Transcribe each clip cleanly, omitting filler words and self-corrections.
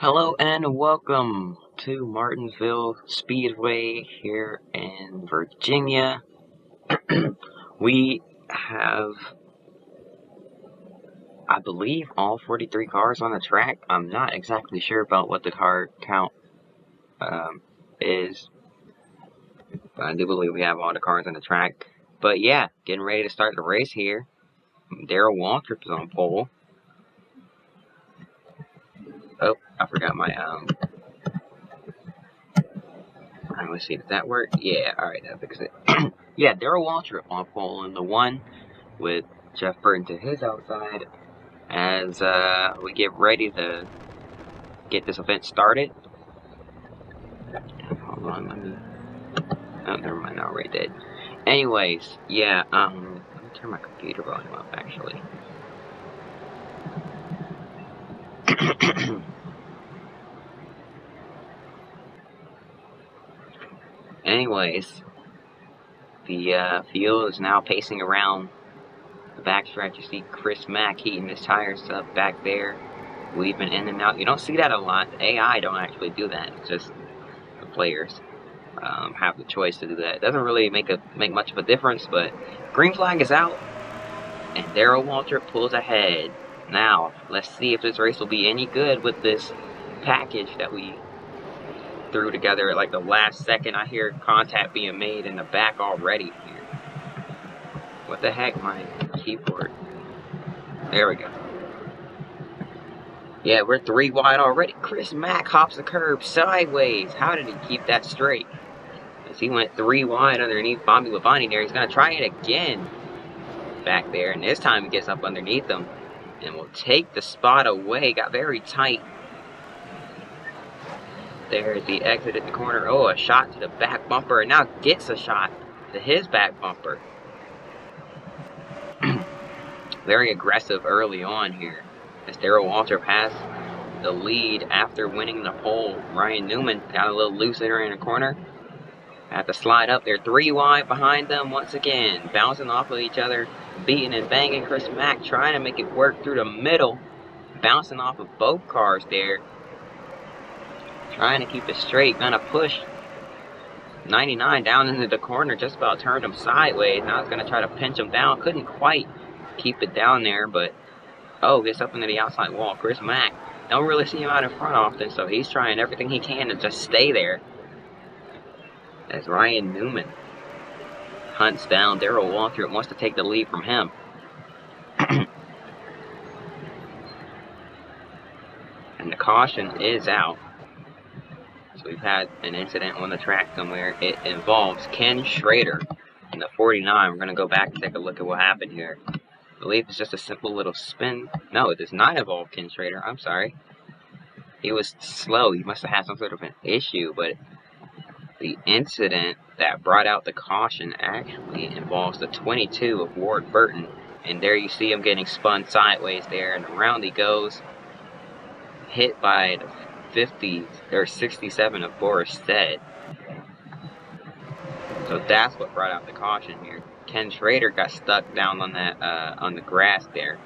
Hello and welcome to Martinsville Speedway here in Virginia. We have, I believe, all 43 cars on the track. I'm not exactly sure about what the car count is, but I do believe we have all the cars on the track. But yeah, getting ready to start the race here. Darrell Waltrip's on pole. Oh, I forgot my let's see, does that work? Yeah, alright, that fixes it. Yeah, Darrell Waltrip on pole in the one with Jeff Burton to his outside as we get ready to get this event started. Hold on, let me... Oh, never mind, I already did. Anyways, yeah, let me turn my computer volume up, actually. Anyways, the field is now pacing around the backstretch. You see Chris Mack heating his tires up back there, weaving in and out. You don't see that a lot. The AI don't actually do that. It's just the players have the choice to do that. It doesn't really make much of a difference, but green flag is out, and Darrell Waltrip pulls ahead. Now, let's see if this race will be any good with this package that we threw together at like the last second. I hear contact being made in the back already here. What the heck, my keyboard? There we go. Yeah, we're 3 wide already. Chris Mack hops the curb sideways. How did he keep that straight? As he went 3 wide underneath Bobby Labonte there. He's going to try it again back there. And this time he gets up underneath him and will take the spot away. Got very tight. There's the exit at the corner. Oh, a shot to the back bumper. And now gets a shot to his back bumper. Very aggressive early on here, as Darrell Waltrip has the lead after winning the pole. Ryan Newman got a little loose there in the corner. Had to slide up there. 3 wide behind them once again. Bouncing off of each other. Beating and banging. Chris Mack trying to make it work through the middle. Bouncing off of both cars there. Trying to keep it straight. Gonna push 99 down into the corner. Just about turned him sideways. Now it's gonna try to pinch him down. Couldn't quite keep it down there, but gets up into the outside wall. Chris Mack, don't really see him out in front often, so he's trying everything he can to just stay there. As Ryan Newman hunts down Darrell Waltrip, wants to take the lead from him. And the caution is out. So we've had an incident on the track somewhere. It involves Ken Schrader in the 49. We're going to go back and take a look at what happened here. I believe it's just a simple little spin. No, it does not involve Ken Schrader. I'm sorry. He was slow. He must have had some sort of an issue, but the incident that brought out the caution actually involves the 22 of Ward Burton. And there you see him getting spun sideways there, and around he goes. Hit by the 50 or 67 of Boris Stead. So that's what brought out the caution here. Ken Schrader got stuck down on that on the grass there.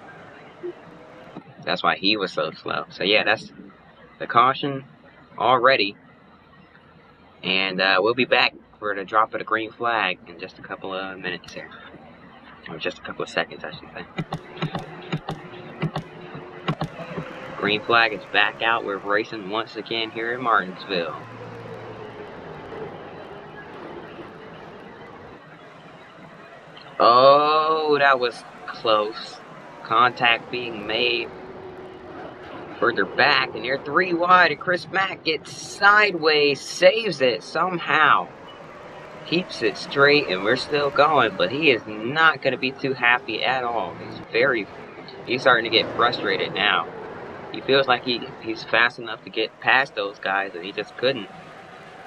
That's why he was so slow. So yeah, that's the caution already. And we'll be back for the drop of the green flag in just a couple of minutes here. Or just a couple of seconds, I should say. Green flag is back out. We're racing once again here in Martinsville. Oh, that was close. Contact being made further back, and they're 3 wide, and Chris Mack gets sideways, saves it somehow. Keeps it straight, and we're still going, but he is not going to be too happy at all. He's starting to get frustrated now. He feels like he's fast enough to get past those guys, and he just couldn't.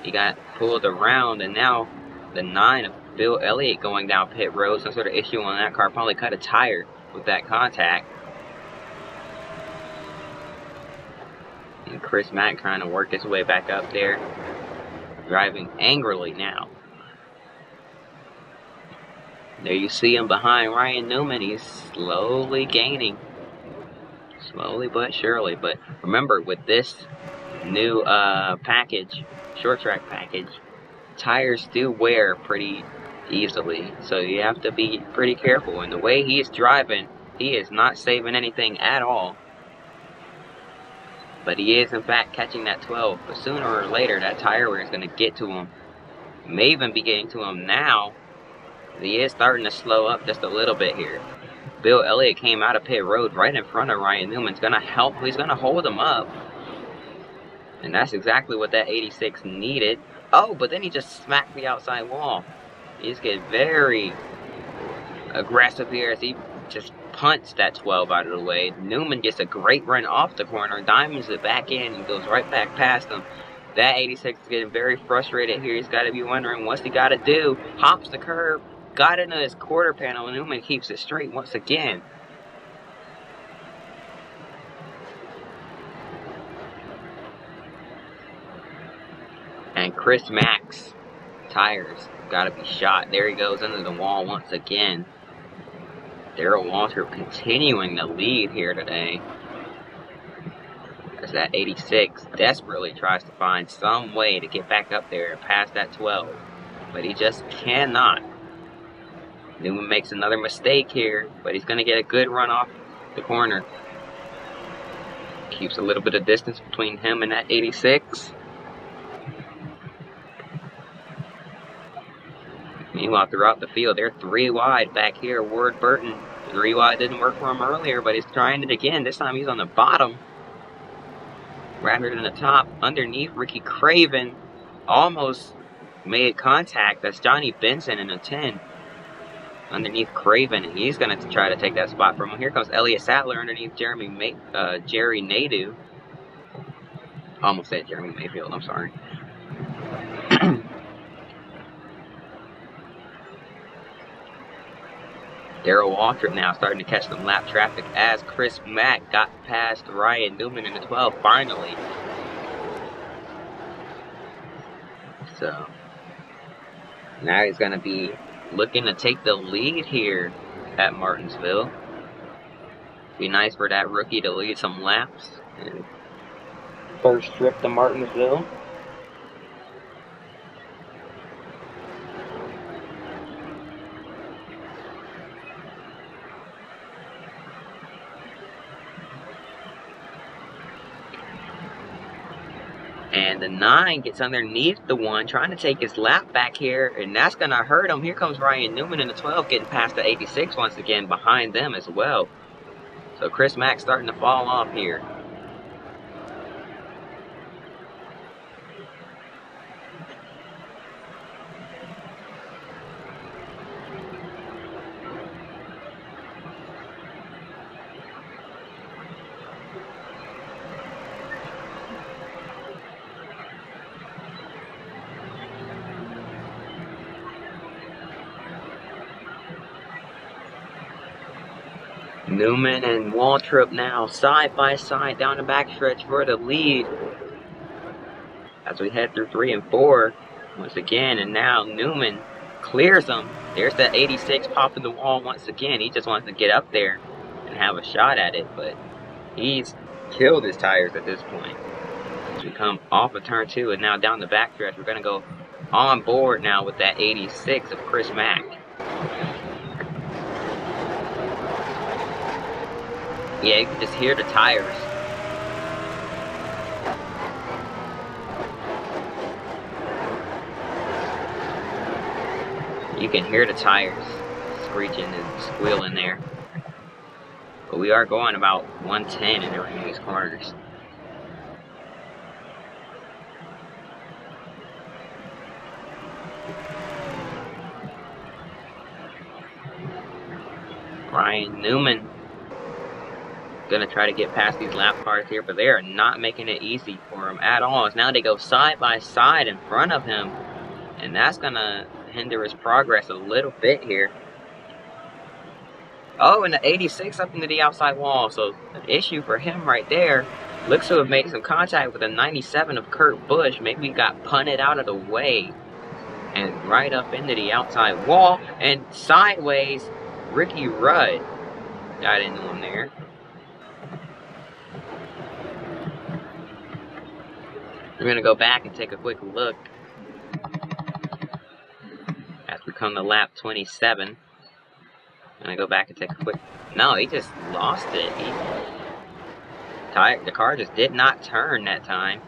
He got pulled around, and now the 9 of Bill Elliott going down pit road. Some sort of issue on that car. Probably cut a tire with that contact. And Chris Mack trying to work his way back up there. Driving angrily now. There you see him behind Ryan Newman. He's slowly gaining. Slowly but surely. But remember, with this new package, short track package, tires do wear pretty easily, so you have to be pretty careful. And the way he is driving, he is not saving anything at all. But he is in fact catching that 12. But sooner or later, that tire wear is going to get to him. May even be getting to him now. He is starting to slow up just a little bit here. Bill Elliott came out of pit road right in front of Ryan Newman. It's going to help. He's going to hold him up. And that's exactly what that 86 needed. Oh, but then he just smacked the outside wall. He's getting very aggressive here as he just punts that 12 out of the way. Newman gets a great run off the corner, diamonds it back in, and goes right back past him. That 86 is getting very frustrated here. He's got to be wondering what's he got to do. Hops the curb, got into his quarter panel, and Newman keeps it straight once again. And Chris Mack's tires got to be shot. There he goes into the wall once again. Darrell Waltrip continuing the lead here today. As that 86 desperately tries to find some way to get back up there and pass that 12. But he just cannot. Newman makes another mistake here, but he's going to get a good run off the corner. Keeps a little bit of distance between him and that 86. Meanwhile, throughout the field, they're 3 wide back here. Ward Burton, 3 wide didn't work for him earlier, but he's trying it again. This time he's on the bottom rather than the top. Underneath, Ricky Craven almost made contact. That's Johnny Benson in a 10. Underneath Craven, and he's going to try to take that spot from him. Here comes Elliott Sadler underneath Jerry Nadeau. Almost said Jeremy Mayfield, I'm sorry. Darrell Waltrip now starting to catch some lap traffic as Chris Mack got past Ryan Newman in the 12 finally. So now he's going to be looking to take the lead here at Martinsville. Be nice for that rookie to lead some laps. And first trip to Martinsville. And the 9 gets underneath the 1, trying to take his lap back here, and that's going to hurt him. Here comes Ryan Newman in the 12, getting past the 86 once again behind them as well. So Chris Mack starting to fall off here. Newman and Waltrip now side by side down the backstretch for the lead as we head through 3 and 4 once again. And now Newman clears them. There's that 86 popping the wall once again. He just wants to get up there and have a shot at it, but he's killed his tires at this point. As we come off of turn 2 and now down the backstretch, we're going to go on board now with that 86 of Chris Mack. Yeah, you can just hear the tires. You can hear the tires screeching and squealing there. But we are going about 110 in every one of these corners. Ryan Newman going to try to get past these lap cars here, but they are not making it easy for him at all. As now they go side by side in front of him, and that's going to hinder his progress a little bit here. Oh, and the 86 up into the outside wall, so an issue for him right there. Looks to have made some contact with the 97 of Kurt Busch. Maybe he got punted out of the way and right up into the outside wall, and sideways Ricky Rudd got into him there. We're going to go back and take a quick look as we come to lap 27. I'm going to go back and take a quick... No, he just lost it. The car just did not turn that time.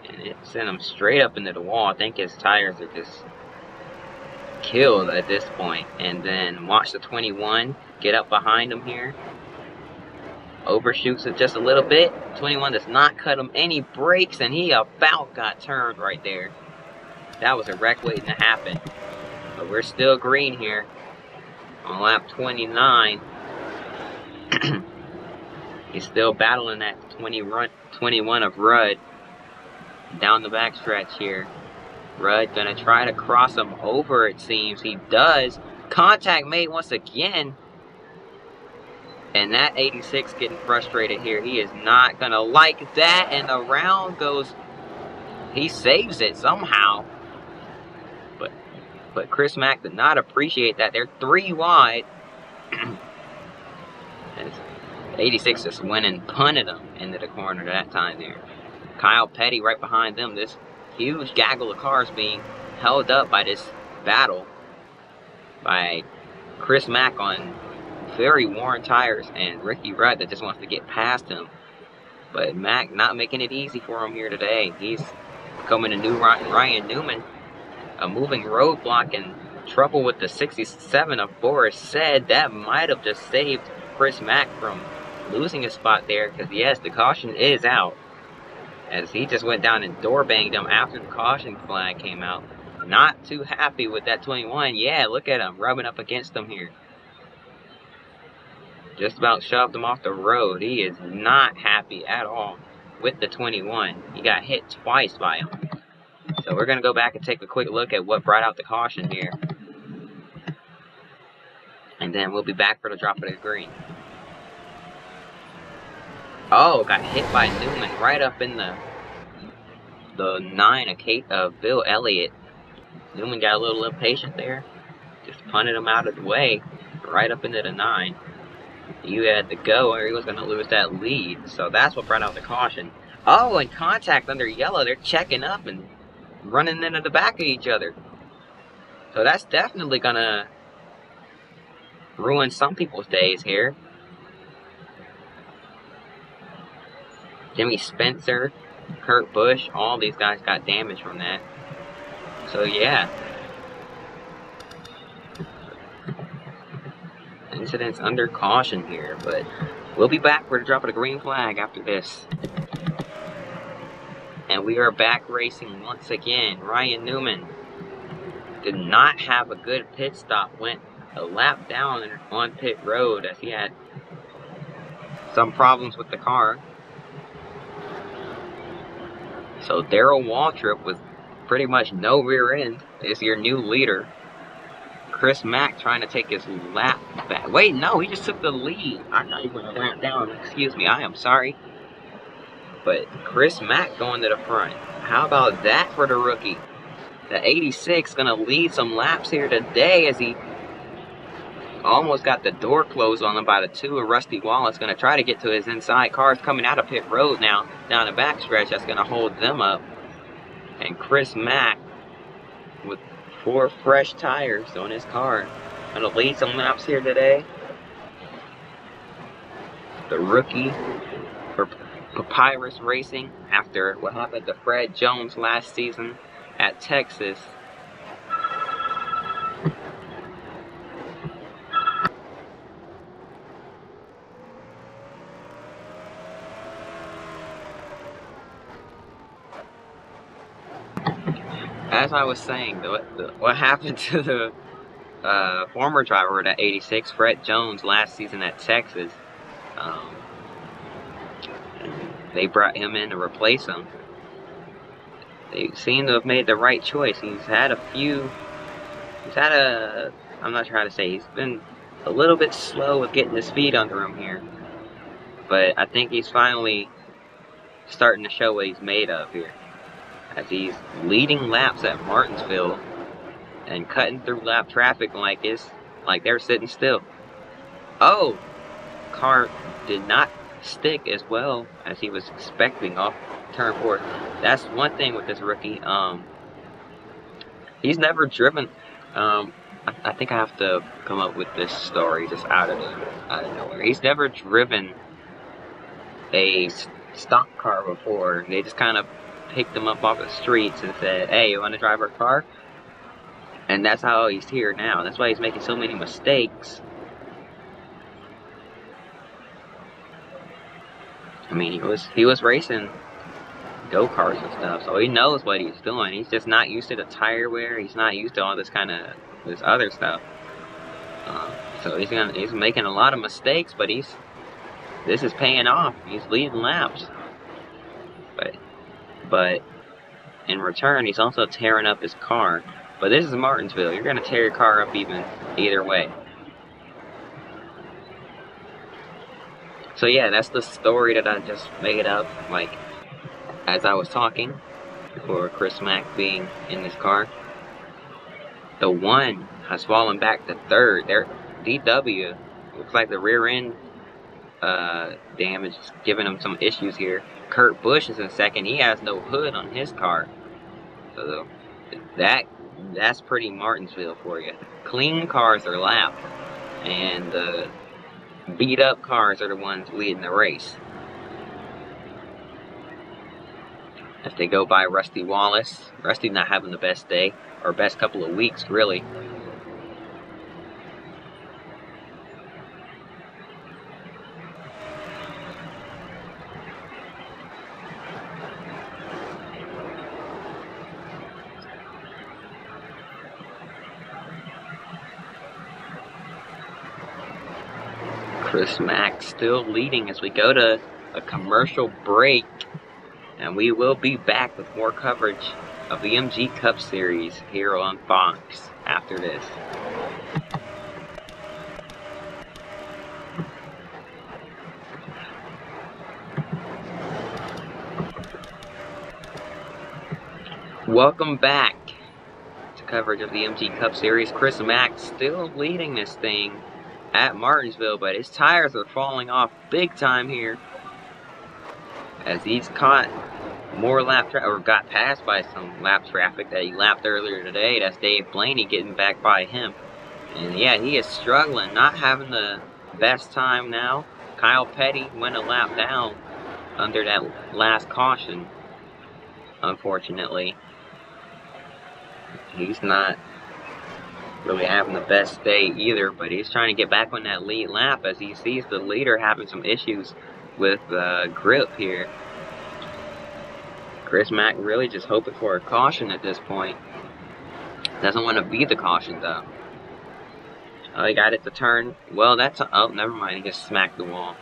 And it sent him straight up into the wall. I think his tires are just killed at this point. And then watch the 21 get up behind him here. Overshoots it just a little bit. 21 does not cut him any brakes, and he about got turned right there. That was a wreck waiting to happen. But we're still green here on lap 29. He's still battling that 21 of Rudd down the backstretch here. Rudd gonna try to cross him over, it seems. He does. Contact made once again. And that 86 getting frustrated here. He is not gonna like that. And the round goes. He saves it somehow. But Chris Mack did not appreciate that. They're 3 wide. 86 just went and punted him into the corner that time there. Kyle Petty right behind them. This huge gaggle of cars being held up by this battle by Chris Mack on very worn tires and Ricky Rudd that just wants to get past him. But Mack not making it easy for him here today. He's becoming a new Ryan Newman. A moving roadblock and trouble with the 67 of Boris said. That might have just saved Chris Mack from losing a spot there, because yes, the caution is out, as he just went down and door banged him after the caution flag came out. Not too happy with that 21. Yeah, look at him rubbing up against him here. Just about shoved him off the road. He is not happy at all with the 21. He got hit twice by him. So we're going to go back and take a quick look at what brought out the caution here. And then we'll be back for the drop of the green. Oh, got hit by Newman right up in the 9 of Bill Elliott. Newman got a little impatient there. Just punted him out of the way. Right up into the 9. He had to go or he was going to lose that lead. So that's what brought out the caution. Oh, and contact under yellow. They're checking up and running into the back of each other. So that's definitely going to ruin some people's days here. Jimmy Spencer, Kurt Busch, all these guys got damage from that. So yeah. Incidents under caution here, but we'll be back for the drop of the green flag after this. And we are back racing once again. Ryan Newman did not have a good pit stop. Went a lap down on pit road as he had some problems with the car. So Darrell Waltrip with pretty much no rear end is your new leader. Chris Mack trying to take his lap back. Wait, no, he just took the lead. I'm not even going to lap down. Excuse me, I am sorry. But Chris Mack going to the front. How about that for the rookie? The 86 going to lead some laps here today as he almost got the door closed on him by the 2 of Rusty Wallace. Going to try to get to his inside. Cars coming out of pit road now down the backstretch. That's going to hold them up. And Chris Mack with 4 fresh tires on his car. Going to lead some laps here today. The rookie for Papyrus Racing after what happened to Fred Jones last season at Texas. As I was saying, what happened to the former driver of that 86, Fred Jones, last season at Texas, they brought him in to replace him. They seem to have made the right choice. I'm not trying to say, he's been a little bit slow with getting his feet under him here. But I think he's finally starting to show what he's made of here. As he's leading laps at Martinsville and cutting through lap traffic like they're sitting still. Oh! Car did not stick as well as he was expecting off turn 4. That's one thing with this rookie. He's never driven. I think I have to come up with this story just out of nowhere. He's never driven a stock car before. They just kind of picked him up off the streets and said, "Hey, you want to drive our car?" And that's how he's here now. That's why he's making so many mistakes. I mean, he was racing go-karts and stuff, so he knows what he's doing. He's just not used to the tire wear. He's not used to all this other stuff. So he's making a lot of mistakes, but this is paying off. He's leading laps. But in return, he's also tearing up his car. But this is Martinsville. You're gonna tear your car up either way. So yeah, that's the story that I just made up, like, as I was talking, for Chris Mack being in this car. The 1 has fallen back to 3rd. Their DW looks like the rear end damage is giving him some issues here. Kurt Busch is in 2nd. He has no hood on his car. So that's pretty Martinsville for you. Clean cars are lap, and the beat up cars are the ones leading the race. If they go by Rusty Wallace, Rusty's not having the best day, or best couple of weeks, really. Chris Mack still leading as we go to a commercial break, and we will be back with more coverage of the MG Cup Series here on Fox after this. Welcome back to coverage of the MG Cup Series. Chris Mack still leading this thing at Martinsville, but his tires are falling off big time here as he's caught more lap traffic, or got passed by some lap traffic that he lapped earlier today. That's Dave Blaney getting back by him. And yeah, he is struggling, not having the best time now. Kyle Petty went a lap down under that last caution, unfortunately. He's not really having the best day either, but he's trying to get back on that lead lap as he sees the leader having some issues with grip here. Chris Mack really just hoping for a caution at this point. Doesn't want to be the caution though. Oh, he got it to turn. Well, oh, never mind. He just smacked the wall.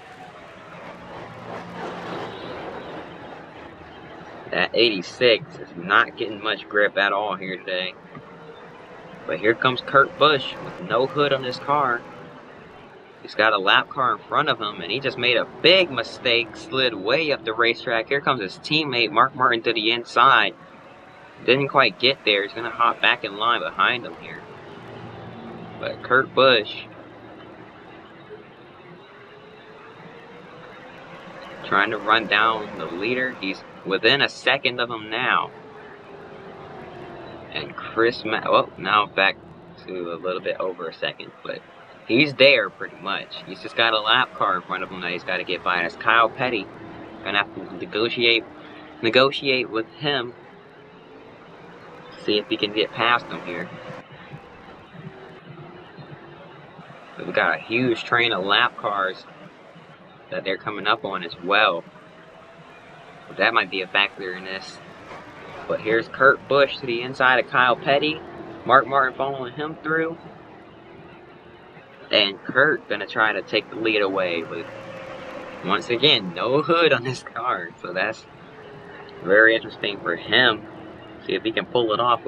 That 86 is not getting much grip at all here today. But here comes Kurt Busch with no hood on his car. He's got a lap car in front of him, and he just made a big mistake, slid way up the racetrack. Here comes his teammate, Mark Martin, to the inside. Didn't quite get there. He's going to hop back in line behind him here. But Kurt Busch trying to run down the leader. He's within a second of him now. And Chris Mack, well, now back to a little bit over a second, but he's there pretty much. He's just got a lap car in front of him that he's got to get by. That's Kyle Petty. Gonna have to negotiate with him. See if he can get past him here. We've got a huge train of lap cars that they're coming up on as well. But that might be a factor in this. But here's Kurt Busch to the inside of Kyle Petty. Mark Martin following him through. And Kurt gonna try to take the lead away with, once again, no hood on his car. So that's very interesting for him. See if he can pull it off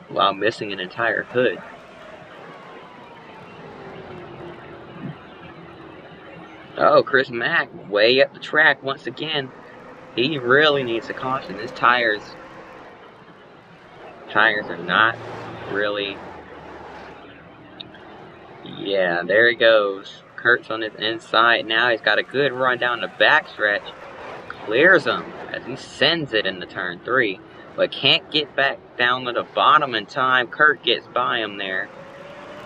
while missing an entire hood. Oh, Chris Mack way up the track once again. He really needs a caution. His tires are not really. Yeah, there he goes. Kurt's on his inside now. He's got a good run down the backstretch. Clears him as he sends it into turn 3, but can't get back down to the bottom in time. Kurt gets by him there.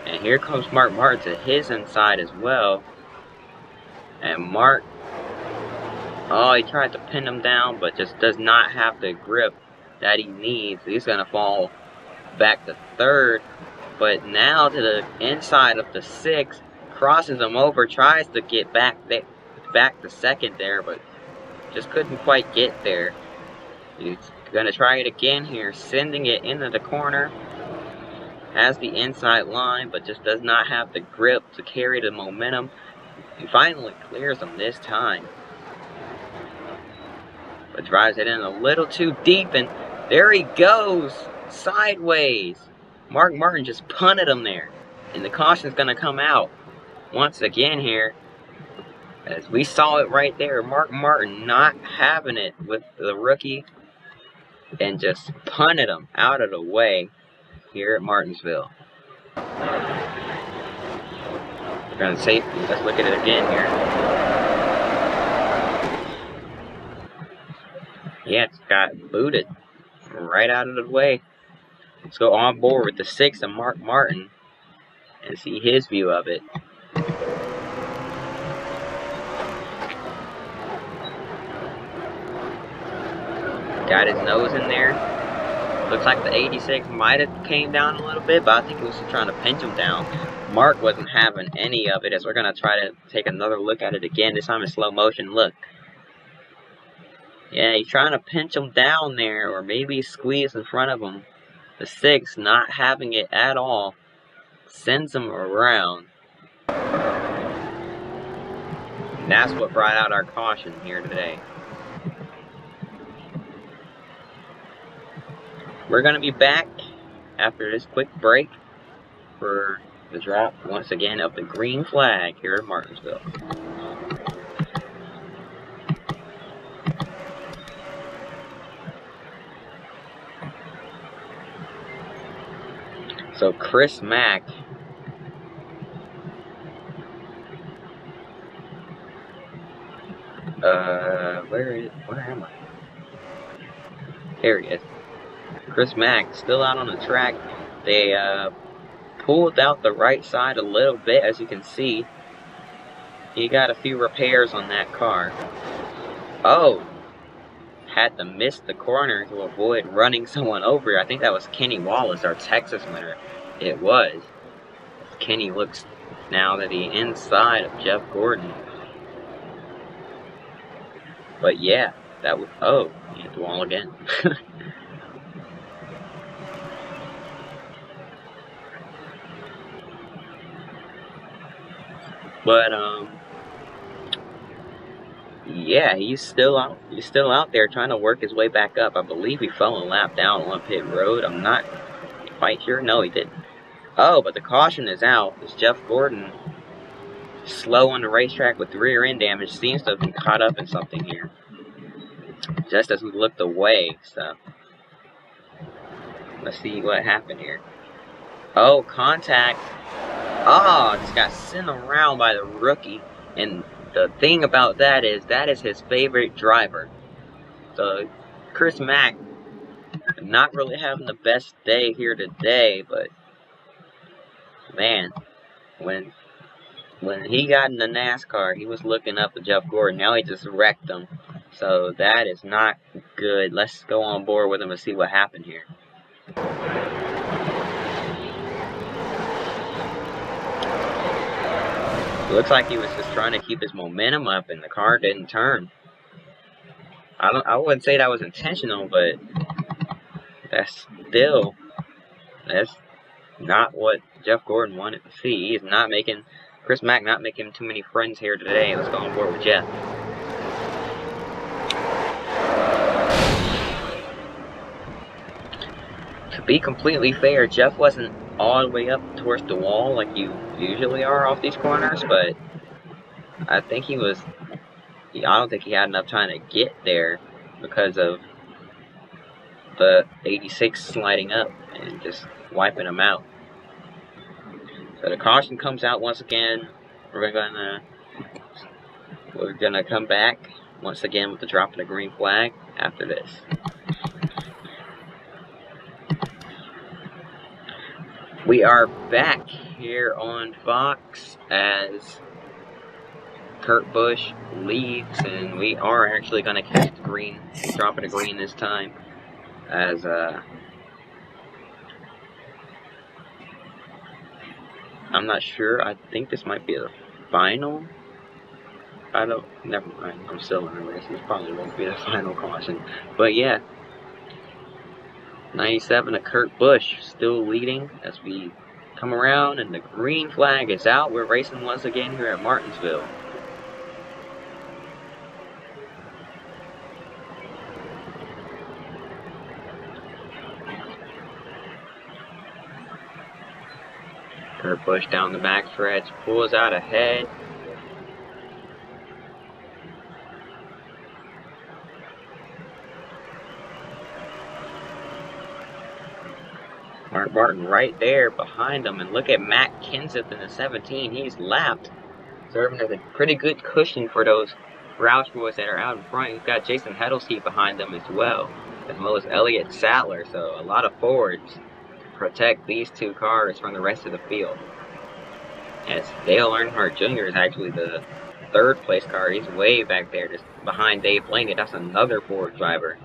And here comes Mark Martin to his inside as well. And Mark, oh, he tried to pin him down, but just does not have the grip that he needs. He's going to fall back to 3rd. But now to the inside of the 6th, crosses him over, tries to get back to 2nd there, but just couldn't quite get there. He's going to try it again here, sending it into the corner. Has the inside line, but just does not have the grip to carry the momentum. He finally clears him this time, but drives it in a little too deep, and there he goes, sideways. Mark Martin just punted him there, and the caution's going to come out once again here, as we saw it right there. Mark Martin not having it with the rookie, and just punted him out of the way here at Martinsville. We're going to safety. Let's look at it again here. Yeah, it's got booted right out of the way. Let's go on board with the 6th and Mark Martin and see his view of it. Got his nose in there. Looks like the 86 might have came down a little bit, but I think he was just trying to pinch him down. Mark wasn't having any of it, as we're going to try to take another look at it again, this time in slow motion. Look. Yeah, he's trying to pinch him down there, or maybe squeeze in front of him. The 6 not having it at all. Sends him around. And that's what brought out our caution here today. We're going to be back after this quick break for the drop, once again, of the green flag here at Martinsville. So Chris Mack where am I? There he is. Chris Mack still out on the track. They pulled out the right side a little bit, as you can see. He got a few repairs on that car. Oh, had to miss the corner to avoid running someone over. I think that was Kenny Wallace, our Texas winner. It was. Kenny looks now to the inside of Jeff Gordon. But yeah, that was, oh, he hit the wall again. But yeah, he's still out there trying to work his way back up. I believe he fell a lap down on pit road. I'm not quite sure. No, he didn't. Oh, but the caution is out. It's Jeff Gordon, slow on the racetrack with rear end damage, seems to have been caught up in something here, just as we looked away. So let's see what happened here. Oh, contact. Oh, just got sent around by the rookie. And the thing about that is his favorite driver. So Chris Mack not really having the best day here today, but man, when he got in the NASCAR, he was looking up at Jeff Gordon. Now he just wrecked him. So that is not good. Let's go on board with him and see what happened here. It looks like he was just trying to keep his momentum up, and the car didn't turn. I wouldn't say that was intentional, but that's not what Jeff Gordon wanted to see. He is not making, Chris Mack not making too many friends here today. Let's go on board with Jeff. To be completely fair, Jeff wasn't all the way up towards the wall like you usually are off these corners, but I think he was, I don't think he had enough time to get there because of the 86 sliding up and just wiping him out. So the caution comes out once again We're gonna come back once again with the drop of the green flag after this. We are back here on Fox as Kurt Busch leads, and we are actually going to catch the green, drop of the green this time, as I'm not sure. I think this might be the final. Never mind. I'm still in the race. This probably won't be the final caution, but yeah. 97 of Kurt Busch still leading as we come around, and the green flag is out. We're racing once again here at Martinsville. Kurt Busch down the back stretch, pulls out ahead. Mark Martin right there behind him, and look at Matt Kenseth in the 17. He's lapped, serving as a pretty good cushion for those Roush boys that are out in front. He's got Jason Heddlesty behind them as well as Elliott Sattler. So a lot of forwards protect these two cars from the rest of the field. As Dale Earnhardt Jr. is actually the third place car. He's way back there, just behind Dave Blaney. That's another Ford driver.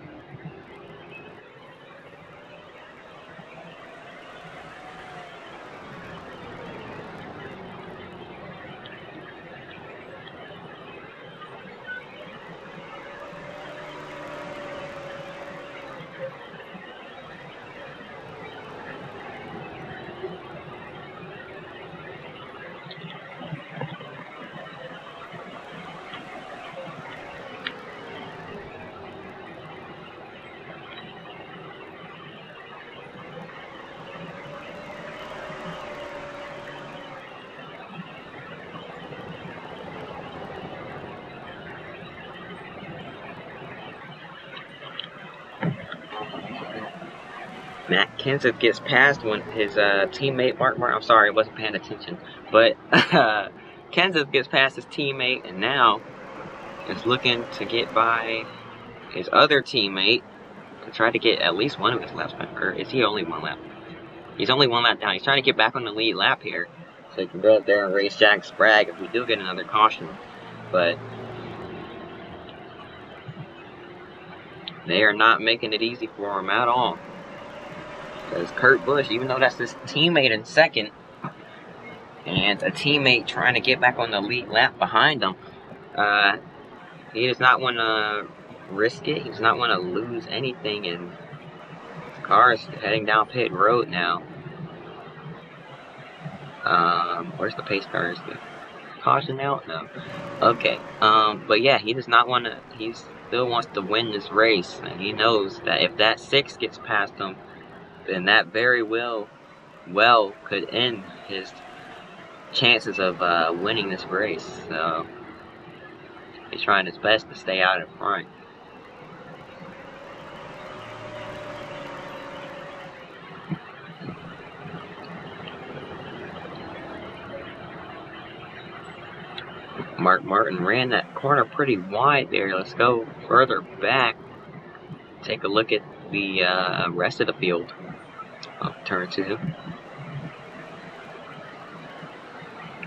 Matt Kenseth gets past his teammate Mark Martin. I'm sorry, I wasn't paying attention. But Kenseth gets past his teammate, and now is looking to get by his other teammate to try to get at least one of his laps back. Or is he only one lap? He's only one lap down. He's trying to get back on the lead lap here, so he can go up there and race Jack Sprague if we do get another caution. But they are not making it easy for him at all. Because Kurt Busch, even though that's his teammate in second, and a teammate trying to get back on the lead lap behind him, he does not want to risk it. He does not want to lose anything, and the car is heading down pit road now. Where's the pace car? Is the caution out? No. Okay. But yeah, he does not want to. He still wants to win this race, and he knows that if that 6 gets past him, then that very well could end his chances of winning this race. So he's trying his best to stay out in front. Mark Martin ran that corner pretty wide there. Let's go further back. Take a look at the rest of the field of turn 2.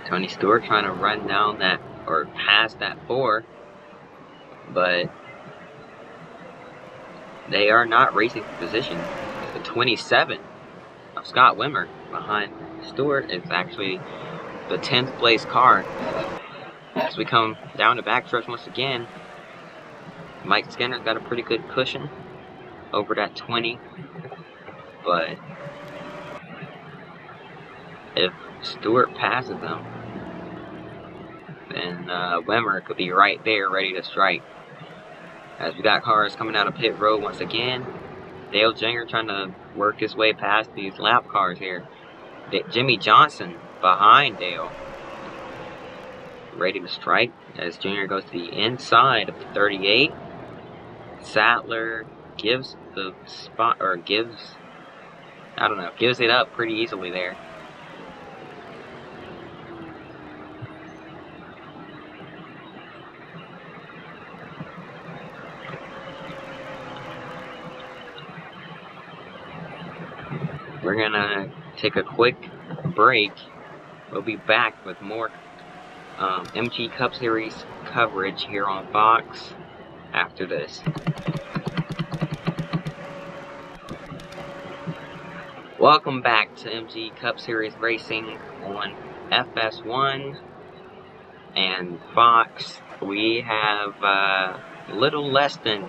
Tony Stewart trying to run down that, or past that 4, but they are not racing for position. The 27 of Scott Wimmer behind Stewart is actually the 10th place car. As we come down the backstretch once again, Mike Skinner's got a pretty good cushion over that 20, but if Stewart passes them, then Wimmer could be right there ready to strike. As we got cars coming out of pit road once again, Dale Jr. trying to work his way past these lap cars here. Jimmy Johnson behind Dale, ready to strike as Jr. goes to the inside of the 38. Sattler gives the spot, or gives it up pretty easily there. we're gonna take a quick break. We'll be back with more MG Cup Series coverage here on Fox after this. Welcome back to MG Cup Series Racing on FS1 and Fox. We have a little less than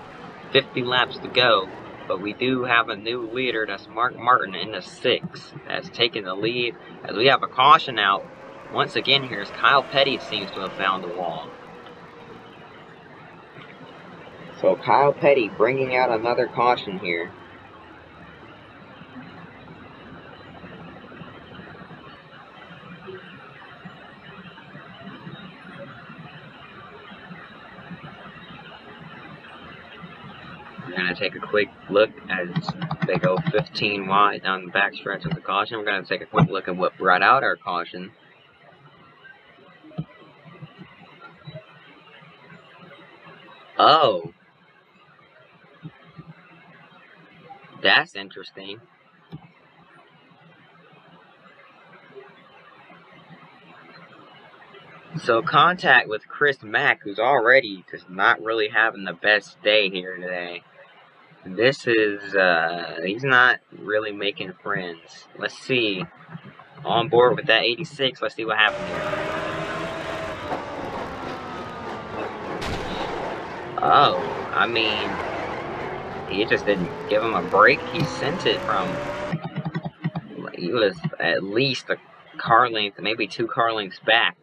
50 laps to go, but we do have a new leader. That's Mark Martin in the 6th. That's taking the lead as we have a caution out. Once again, here's Kyle Petty seems to have found the wall. So Kyle Petty bringing out another caution here. We're going to take a quick look as they go 15 wide down the backstretch of the caution. We're going to take a quick look at what brought out our caution. Oh. That's interesting. So contact with Chris Mack, who's already just not really having the best day here today. This is, he's not really making friends. Let's see. On board with that 86, let's see what happens here. Oh, I mean, he just didn't give him a break. He sent it from, he was at least a car length, maybe 2 car lengths back.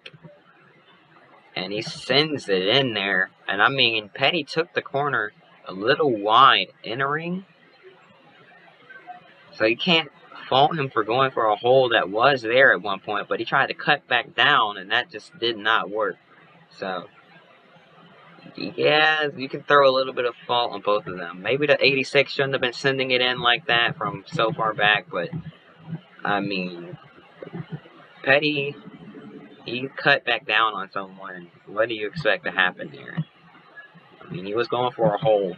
And he sends it in there. And I mean, Petty took the corner a little wide entering. So you can't fault him for going for a hole that was there at one point. But he tried to cut back down, and that just did not work. So, yeah, you can throw a little bit of fault on both of them. Maybe the 86 shouldn't have been sending it in like that from so far back. But, I mean, Petty, he cut back down on someone. What do you expect to happen here? I mean, he was going for a hole,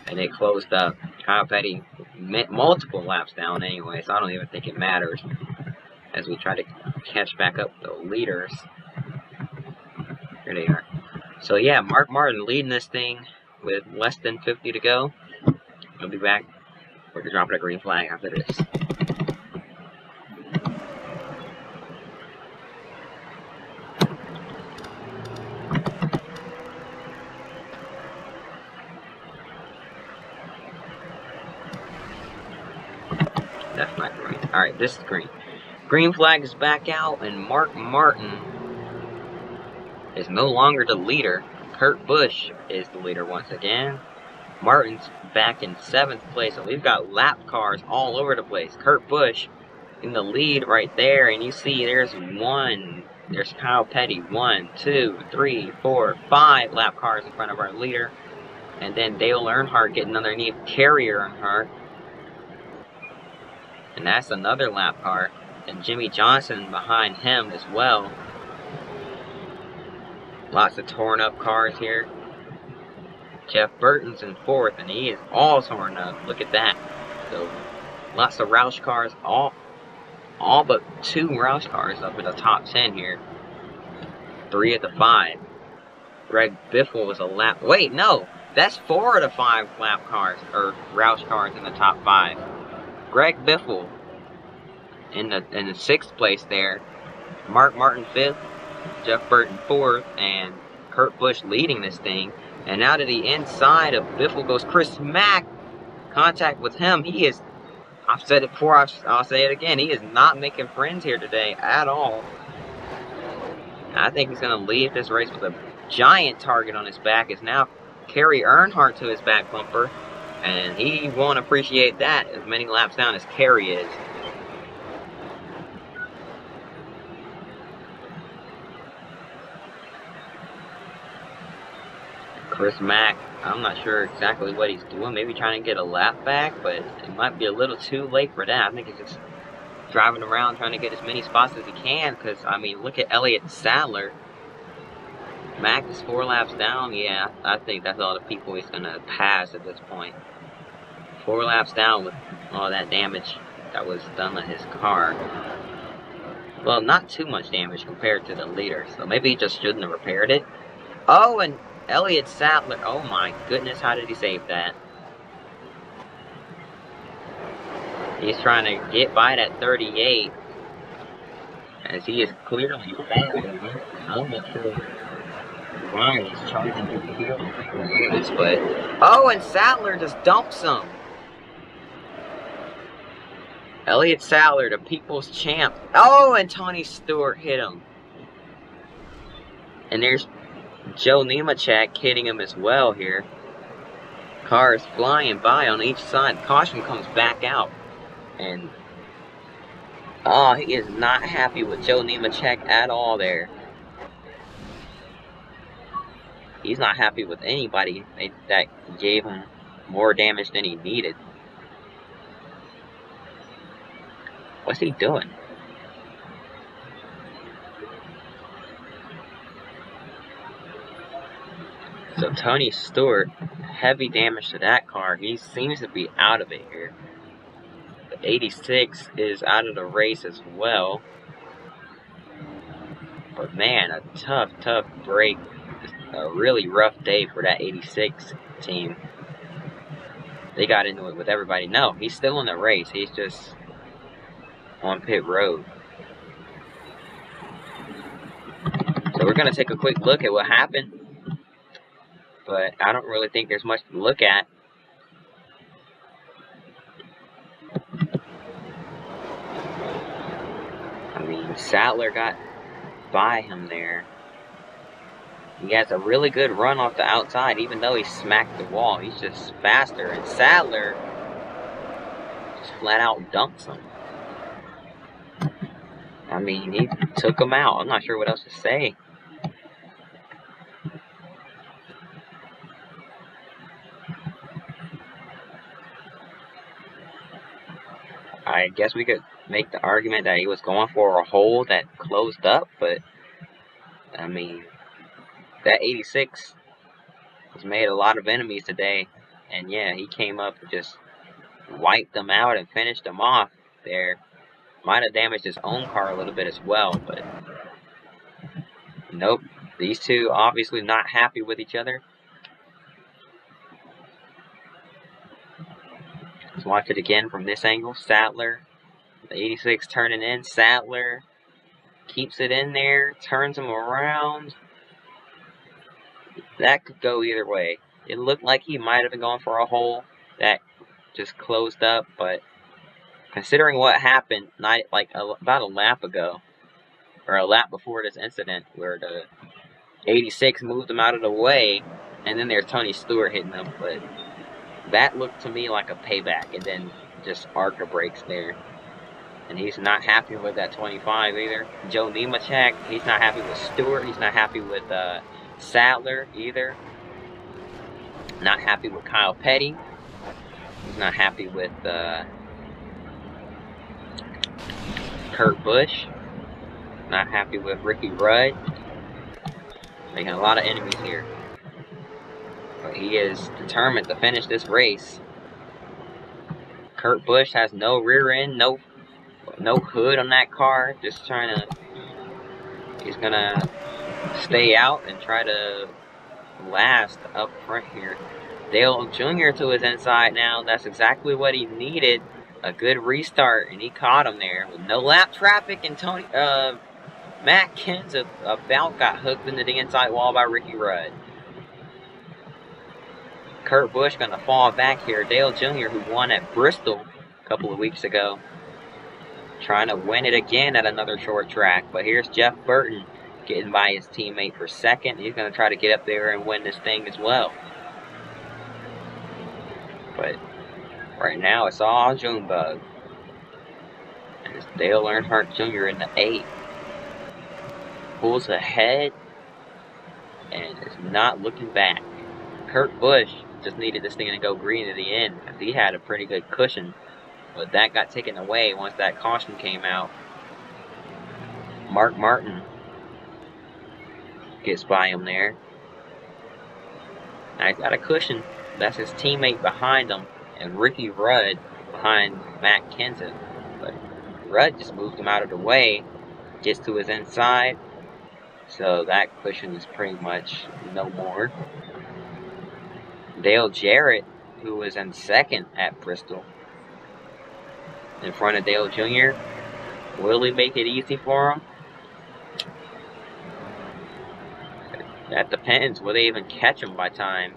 and it closed up. Kyle Petty multiple laps down anyway, so I don't even think it matters as we try to catch back up the leaders. Here they are. So yeah, Mark Martin leading this thing with less than 50 to go. We'll be back. We're dropping a green flag after this. That's not green. Alright, this is green. Green flag is back out, and Mark Martin is no longer the leader. Kurt Busch is the leader once again. Martin's back in 7th place, and we've got lap cars all over the place. Kurt Busch in the lead right there, and you see there's Kyle Petty, 1, 2, 3, 4, 5 lap cars in front of our leader. And then Dale Earnhardt getting underneath Kerry Earnhardt. And that's another lap car. And Jimmy Johnson behind him as well. Lots of torn up cars here. Jeff Burton's in 4th, and he is all torn up. Look at that. So, lots of Roush cars. All but 2 Roush cars up in the top 10 here. 3 of the 5. Greg Biffle was a lap. Wait, no. That's 4 of the 5 lap cars, or Roush cars in the top 5. Greg Biffle in the 6th place there. Mark Martin 5th, Jeff Burton 4th, and Kurt Busch leading this thing. And now to the inside of Biffle goes Chris Mack. Contact with him. He is, I've said it before, I'll say it again, he is not making friends here today at all. I think he's going to leave this race with a giant target on his back. Is now Kerry Earnhardt to his back bumper. And he won't appreciate that as many laps down as Kerry is. Chris Mack, I'm not sure exactly what he's doing. Maybe trying to get a lap back, but it might be a little too late for that. I think he's just driving around trying to get as many spots as he can. Because, I mean, look at Elliott Sadler. Mack is 4 laps down. Yeah, I think that's all the people he's going to pass at this point. 4 laps down with all that damage that was done to his car. Well, not too much damage compared to the leader, so maybe he just shouldn't have repaired it. Oh, and Elliott Sadler. Oh my goodness, how did he save that? He's trying to get by that 38, as he is clearly failing. I'm not sure why he's charging to the field, but oh, and Sadler just dumps him. Elliott Sadler, the people's champ. Oh, and Tony Stewart hit him. And there's Joe Nemechek hitting him as well here. Cars flying by on each side. Caution comes back out. And oh, he is not happy with Joe Nemechek at all there. He's not happy with anybody that gave him more damage than he needed. What's he doing? So Tony Stewart, heavy damage to that car. He seems to be out of it here. The 86 is out of the race as well. But man, a tough break. Just a really rough day for that 86 team. They got into it with everybody. No, he's still in the race. He's just on pit road. So we're going to take a quick look at what happened. But I don't really think there's much to look at. I mean, Sadler got by him there. He has a really good run off the outside, even though he smacked the wall. He's just faster. And Sadler just flat out dumps him. I mean, he took him out. I'm not sure what else to say. I guess we could make the argument that he was going for a hole that closed up, but I mean, that 86 has made a lot of enemies today, and yeah, he came up and just wiped them out and finished them off there. Might have damaged his own car a little bit as well, but nope. These two obviously not happy with each other. Let's watch it again from this angle. Sadler, the 86 turning in. Sadler keeps it in there, turns him around. That could go either way. It looked like he might have been going for a hole that just closed up, but considering what happened about a lap ago, or a lap before this incident, where the 86 moved him out of the way, and then there's Tony Stewart hitting him, but that looked to me like a payback, and then just ARCA brakes there. And he's not happy with that 25 either. Joe Nemechek, he's not happy with Stewart. He's not happy with Sadler either. Not happy with Kyle Petty. He's not happy with Kurt Busch. Not happy with Ricky Rudd. Making a lot of enemies here. But he is determined to finish this race. Kurt Busch has no rear end, no hood on that car. Just trying to... He's going to stay out and try to last up front here. Dale Jr. to his inside now. That's exactly what he needed. A good restart, and he caught him there with no lap traffic. And Matt Kenseth about got hooked into the inside wall by Ricky Rudd. Kurt Busch going to fall back here. Dale Jr., who won at Bristol a couple of weeks ago, trying to win it again at another short track. But here's Jeff Burton getting by his teammate for second. He's going to try to get up there and win this thing as well. But right now, it's all Junebug. And it's Dale Earnhardt Jr. in the 8. Pulls ahead and is not looking back. Kurt Busch just needed this thing to go green at the end because he had a pretty good cushion. But that got taken away once that caution came out. Mark Martin gets by him there. Now he's got a cushion. That's his teammate behind him. And Ricky Rudd behind Matt Kenseth. But Rudd just moved him out of the way, gets to his inside, so that cushion is pretty much no more. Dale Jarrett, who was in second at Bristol, in front of Dale Jr., will he make it easy for him? That depends. Will they even catch him by time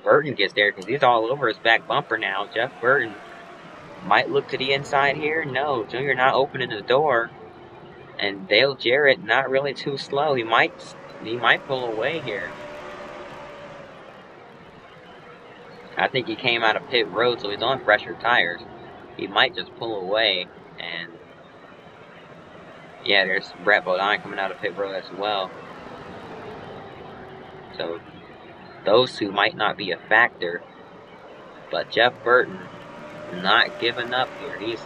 Burton gets there? Because he's all over his back bumper now. Jeff Burton might look to the inside here. No, Jr. not opening the door. And Dale Jarrett not really too slow. He might pull away here. I think he came out of pit road, so he's on fresher tires. He might just pull away. And yeah, there's Brett Bodine coming out of pit road as well. So those two might not be a factor. But Jeff Burton not giving up here. He's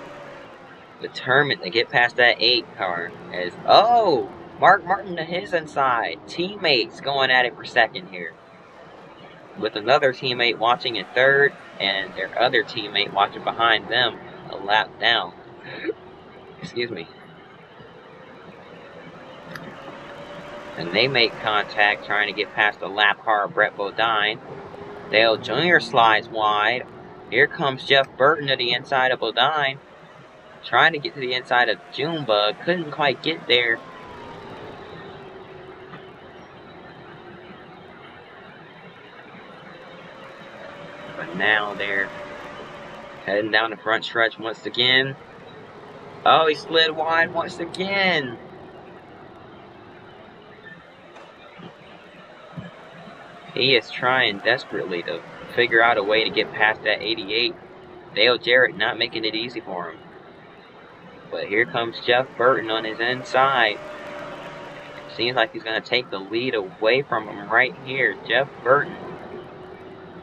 determined to get past that 8 car. As Mark Martin to his inside. Teammates going at it for second here. With another teammate watching in third, and their other teammate watching behind them a lap down. Excuse me. And they make contact trying to get past the lap car of Brett Bodine. Dale Jr. slides wide. Here comes Jeff Burton to the inside of Bodine. Trying to get to the inside of Junebug. Couldn't quite get there. But now they're heading down the front stretch once again. Oh, he slid wide once again. He is trying desperately to figure out a way to get past that 88. Dale Jarrett not making it easy for him. But here comes Jeff Burton on his inside. Seems like he's going to take the lead away from him right here. Jeff Burton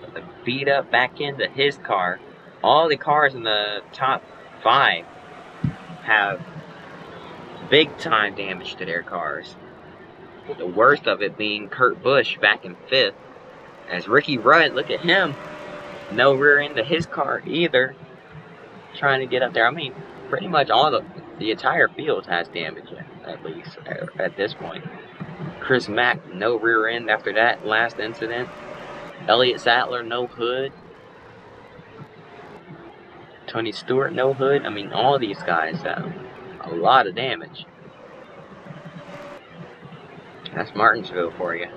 with a beat up back into his car. All the cars in the top 5 have big time damage to their cars. The worst of it being Kurt Busch back in 5th. As Ricky Rudd, look at him. No rear end to his car either. Trying to get up there. I mean, pretty much all the entire field has damage, at least at this point. Chris Mack, no rear end after that last incident. Elliott Sadler, no hood. Tony Stewart, no hood. I mean, all these guys have a lot of damage. That's Martinsville for you.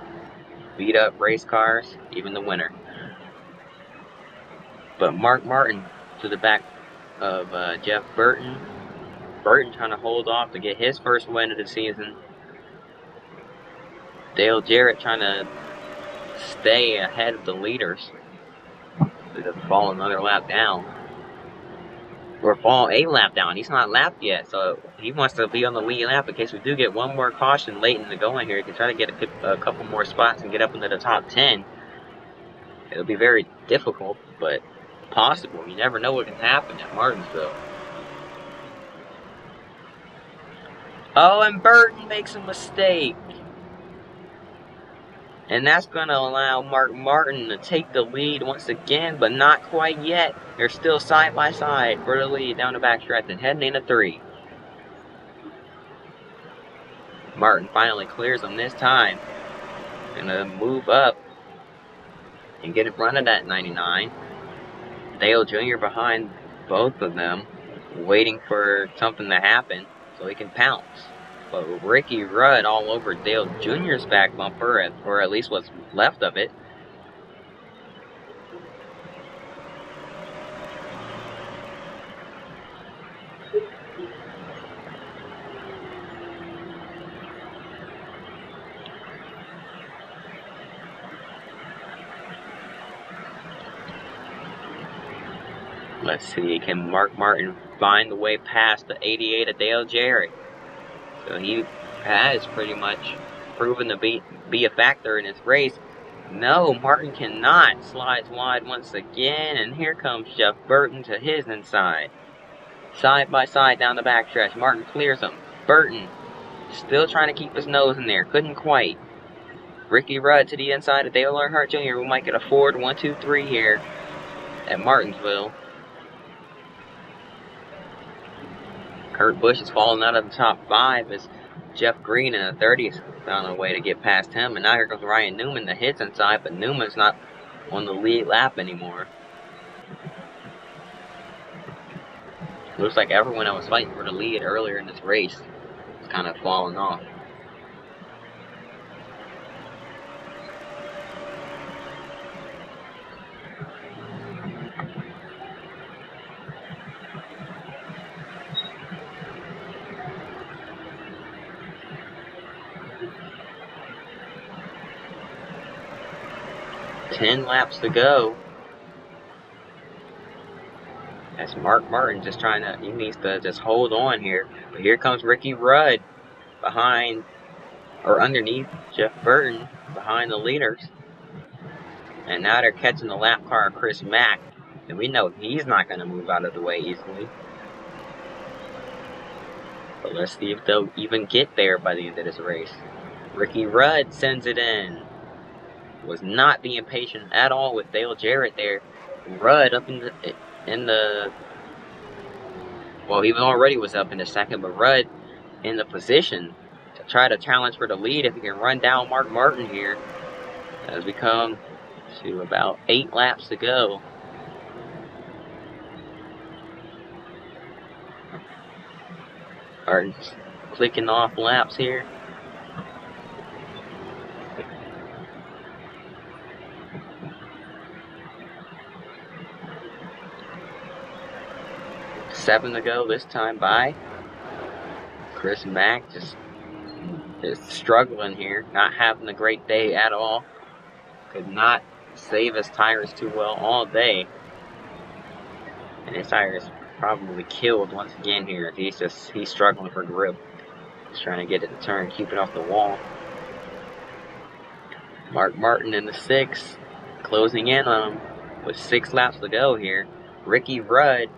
Beat up race cars, even the winner. But Mark Martin to the back of Jeff Burton. Burton trying to hold off to get his first win of the season. Dale Jarrett trying to stay ahead of the leaders. He doesn't fall another lap down. Or fall a lap down. He's not lapped yet, so he wants to be on the lead lap in case we do get one more caution late in the going here. He can try to get a couple more spots and get up into the top 10. It'll be very difficult, but possible. You never know what can happen at Martinsville. Oh, and Burton makes a mistake. And that's going to allow Mark Martin to take the lead once again, but not quite yet. They're still side by side for the lead down the backstretch and heading into 3. Martin finally clears them this time. Gonna move up and get in front of that 99. Dale Jr. behind both of them, waiting for something to happen so he can pounce. But Ricky Rudd all over Dale Jr.'s back bumper, or at least what's left of it. Let's see, can Mark Martin find the way past the 88 of Dale Jarrett? So he has pretty much proven to be a factor in this race. No, Martin cannot. Slides wide once again, and here comes Jeff Burton to his inside. Side by side down the backstretch. Martin clears him. Burton still trying to keep his nose in there. Couldn't quite. Ricky Rudd to the inside of Dale Earnhardt Jr. We might get a Ford 1-2-3 here at Martinsville. Kurt Busch is falling out of the top 5 as Jeff Green in the 30th found a way to get past him. And now here comes Ryan Newman. The hit's inside, but Newman's not on the lead lap anymore. Looks like everyone that was fighting for the lead earlier in this race is kind of falling off. Ten laps to go. That's Mark Martin just he needs to just hold on here. But here comes Ricky Rudd behind, or underneath Jeff Burton, behind the leaders. And now they're catching the lap car of Chris Mack. And we know he's not going to move out of the way easily. But let's see if they'll even get there by the end of this race. Ricky Rudd sends it in. Was not being patient at all with Dale Jarrett there. Rudd up in the well, he already was up in the second, but Rudd in the position to try to challenge for the lead if he can run down Mark Martin here. As we come to about 8 laps to go. Martin's clicking off laps here. Seven to go this time by. Chris Mack just is struggling here, not having a great day at all. Could not save his tires too well all day. And his tires probably killed once again here. He's struggling for grip. He's trying to get it to turn, keep it off the wall. Mark Martin in the 6th, closing in on him with 6 laps to go here. Ricky Rudd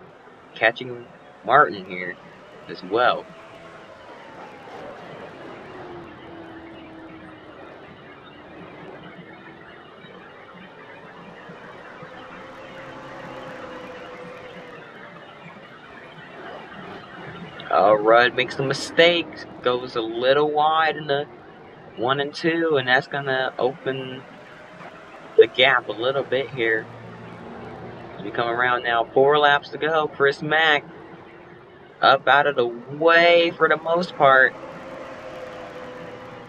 catching Martin here as well. Rudd makes a mistake, goes a little wide in the 1 and 2, and that's going to open the gap a little bit here. As we come around now, 4 laps to go. Chris Mack up out of the way for the most part.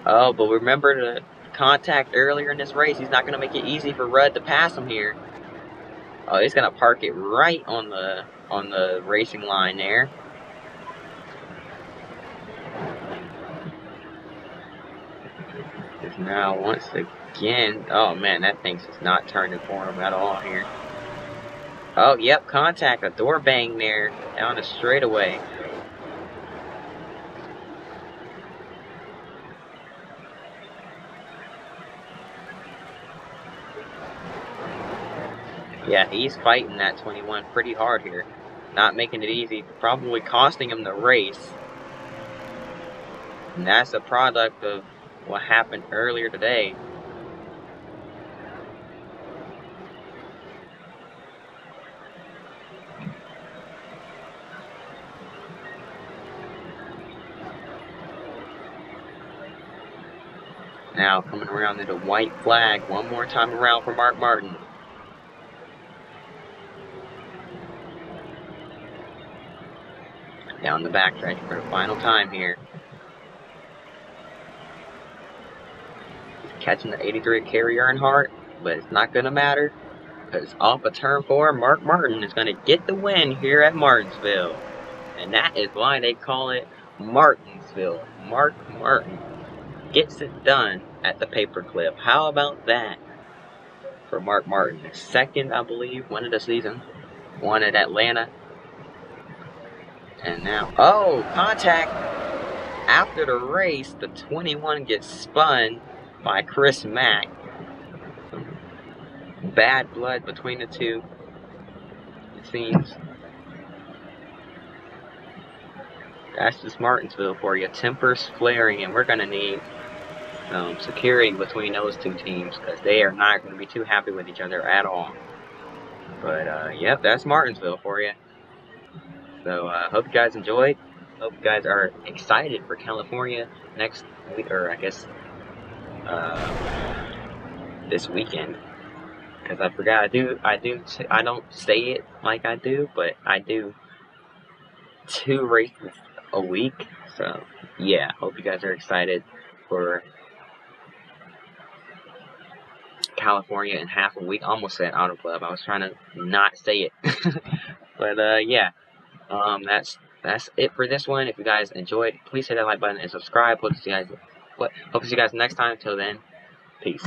Oh, but remember the contact earlier in this race. He's not going to make it easy for Rudd to pass him here. Oh, he's going to park it right on the racing line there. Now, once again, oh man, that thing's just not turning for him at all here. Oh, yep, contact, a door bang there, down the straightaway. Yeah, he's fighting that 21 pretty hard here. Not making it easy, probably costing him the race. And that's a product of what happened earlier today. Now coming around to the white flag one more time around for Mark Martin. Down the backstretch for the final time here. Catching the 83 at Kerry Earnhardt, but it's not going to matter because off of turn 4, Mark Martin is going to get the win here at Martinsville. And that is why they call it Martinsville. Mark Martin gets it done at the paperclip. How about that for Mark Martin? His second, I believe, win of the season. Won at Atlanta. And now, oh, contact. After the race, the 21 gets spun by Chris Mack. Some bad blood between the two, it seems. That's just Martinsville for you. Tempers flaring, and we're going to need some security between those two teams because they are not going to be too happy with each other at all. But, yep, that's Martinsville for you. So, hope you guys enjoyed. Hope you guys are excited for California next week, or I guess this weekend. Because I forgot, I don't say it like I do, but I do 2 races a week. So yeah, hope you guys are excited for California in half a week. I almost said Auto Club. I was trying to not say it, but yeah. That's it for this one. If you guys enjoyed, please hit that like button and subscribe. Hope to see you guys next time. Till then, peace.